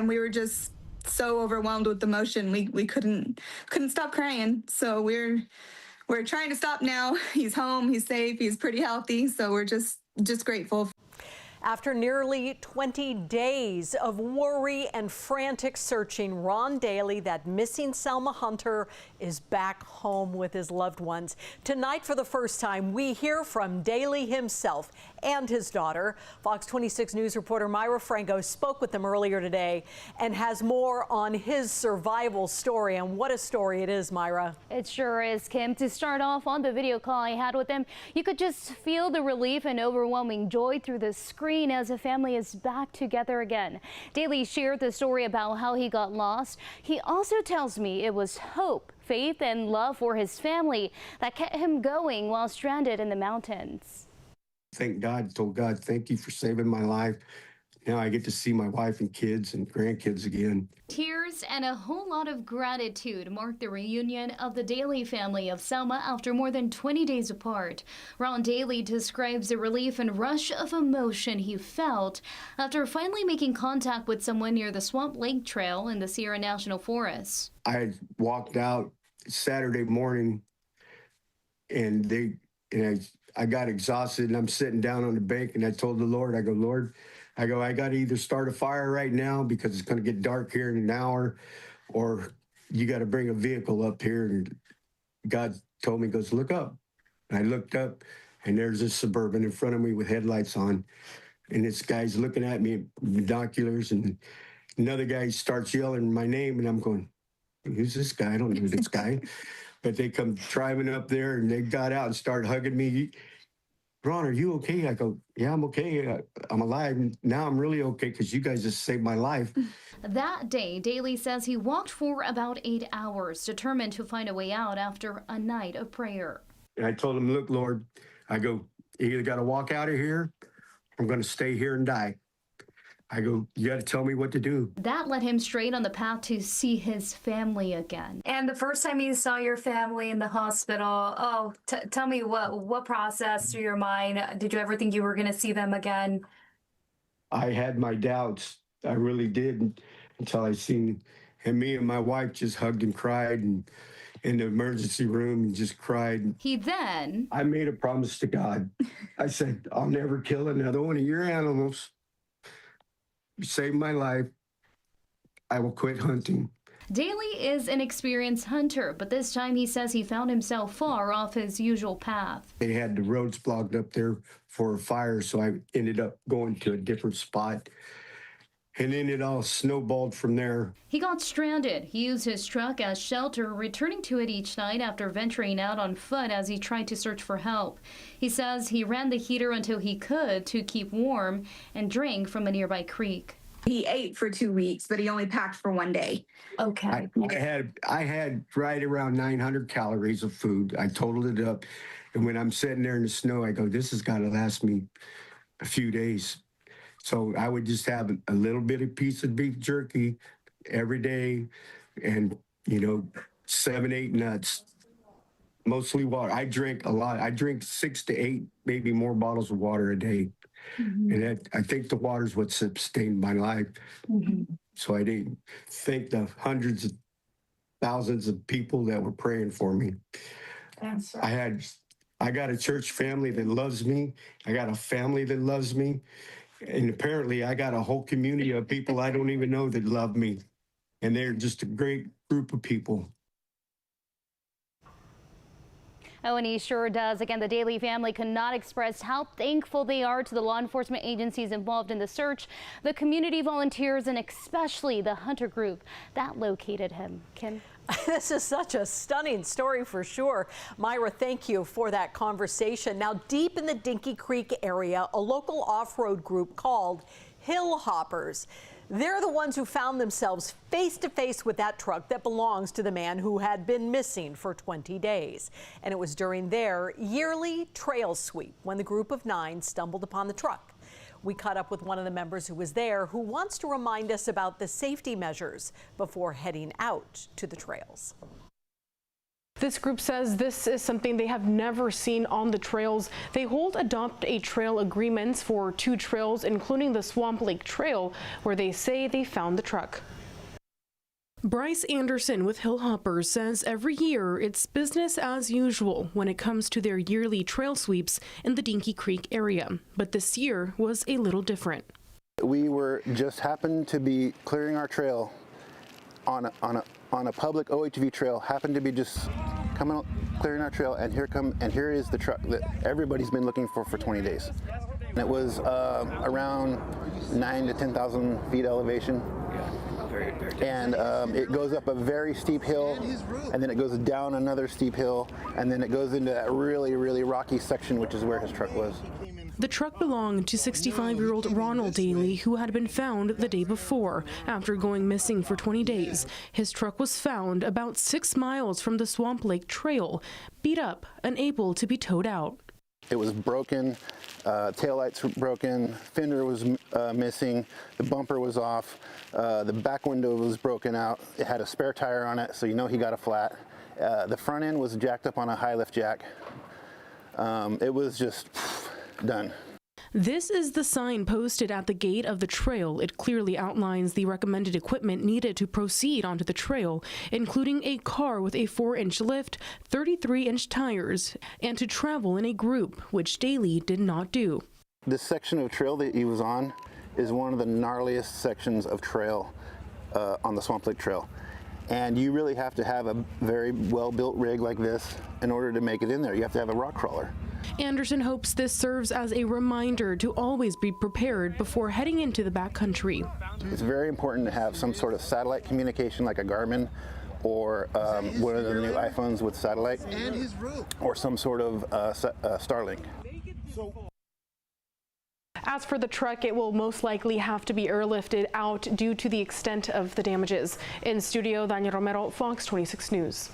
And we were just so overwhelmed with emotion. We couldn't stop crying. So we're trying to stop now. He's home, he's safe, he's pretty healthy. So we're just grateful. After nearly 20 days of worry and frantic searching, Ron Daly, that missing Selma Hunter, is back home with his loved ones. Tonight, for the first time, we hear from Daly himself and his daughter. Fox 26 News reporter Myra Franco spoke with them earlier today and has more on his survival story. And what a story it is, Myra. It sure is, Kim. To start off, on the video call I had with him, you could just feel the relief and overwhelming joy through the screen as a family is back together again. Daly shared the story about how he got lost. He also tells me it was hope, faith, and love for his family that kept him going while stranded in the mountains. Thank God, told God, thank you for saving my life. Now I get to see my wife and kids and grandkids again. Tears and a whole lot of gratitude marked the reunion of the Daly family of Selma after more than 20 days apart. Ron Daly describes the relief and rush of emotion he felt after finally making contact with someone near the Swamp Lake Trail in the Sierra National Forest. I walked out Saturday morning and I got exhausted and I'm sitting down on the bank and I told the Lord, I go, Lord, I got to either start a fire right now because it's going to get dark here in an hour, or you got to bring a vehicle up here. And God told me, goes, look up. And I looked up and there's a Suburban in front of me with headlights on. And this guy's looking at me with binoculars and another guy starts yelling my name and I'm going, who's this guy? I don't know this guy. But they come driving up there and they got out and started hugging me. Ron, are you okay? I go, yeah, I'm okay. I'm alive. Now I'm really okay because you guys just saved my life. That day, Daly says he walked for about 8 hours, determined to find a way out after a night of prayer. And I told him, look, Lord, I go, you either got to walk out of here, or I'm going to stay here and die. I go, you got to tell me what to do. That led him straight on the path to see his family again. And the first time you saw your family in the hospital, tell me what processed through your mind? Did you ever think you were going to see them again? I had my doubts. I really did until I seen him. Me and my wife just hugged and cried and in the emergency room and just cried. I made a promise to God. I said, I'll never kill another one of your animals. You saved my life. I will quit hunting. Daly is an experienced hunter, but this time he says he found himself far off his usual path. They had the roads blocked up there for a fire, so I ended up going to a different spot. And then it all snowballed from there. He got stranded. He used his truck as shelter, returning to it each night after venturing out on foot as he tried to search for help. He says he ran the heater until he could to keep warm and drank from a nearby creek. He ate for 2 weeks, but he only packed for 1 day. Okay. I had right around 900 calories of food. I totaled it up. And when I'm sitting there in the snow, I go, this has got to last me a few days. So I would just have a little bit of piece of beef jerky every day and, 7, 8 nuts, mostly water. I drink a lot. I drink 6 to 8, maybe more bottles of water a day. Mm-hmm. And I think the water is what sustained my life. Mm-hmm. So I didn't think the hundreds of thousands of people that were praying for me. That's right. I got a church family that loves me. I got a family that loves me. And apparently I got a whole community of people I don't even know that love me. And they're just a great group of people. Oh, and he sure does. Again, the Daly family cannot express how thankful they are to the law enforcement agencies involved in the search, the community volunteers, and especially the hunter group that located him. Kim? This is such a stunning story for sure. Myra, thank you for that conversation. Now, deep in the Dinky Creek area, a local off-road group called Hill Hoppers. They're the ones who found themselves face to face with that truck that belongs to the man who had been missing for 20 days. And it was during their yearly trail sweep when the group of 9 stumbled upon the truck. We caught up with one of the members who was there, who wants to remind us about the safety measures before heading out to the trails. This group says this is something they have never seen on the trails. They hold Adopt a Trail agreements for 2 trails, including the Swamp Lake Trail, where they say they found the truck. Bryce Anderson with Hillhoppers says every year it's business as usual when it comes to their yearly trail sweeps in the Dinky Creek area. But this year was a little different. We were just happened to be clearing our trail on a public OHV trail, happened to be just coming out, clearing our trail, and here is the truck that everybody's been looking for 20 days. And it was around 9,000 to 10,000 feet elevation. And it goes up a very steep hill, and then it goes down another steep hill, and then it goes into that really, really rocky section, which is where his truck was. The truck belonged to 65-year-old Ronald Daly, who had been found the day before after going missing for 20 days. His truck was found about 6 miles from the Swamp Lake Trail, beat up, unable to be towed out. It was broken, taillights were broken, fender was missing, the bumper was off, the back window was broken out. It had a spare tire on it, so you know he got a flat. The front end was jacked up on a high lift jack. It was just done. This is the sign posted at the gate of the trail. It clearly outlines the recommended equipment needed to proceed onto the trail, including a car with a 4-inch lift, 33-inch tires, and to travel in a group, which Daly did not do. This section of trail that he was on is one of the gnarliest sections of trail on the Swamp Lake Trail. And you really have to have a very well-built rig like this in order to make it in there. You have to have a rock crawler. Anderson hopes this serves as a reminder to always be prepared before heading into the backcountry. It's very important to have some sort of satellite communication like a Garmin or one of the new iPhones with satellite or some sort of Starlink. As for the truck, it will most likely have to be airlifted out due to the extent of the damages. In studio, Daniel Romero, Fox 26 News.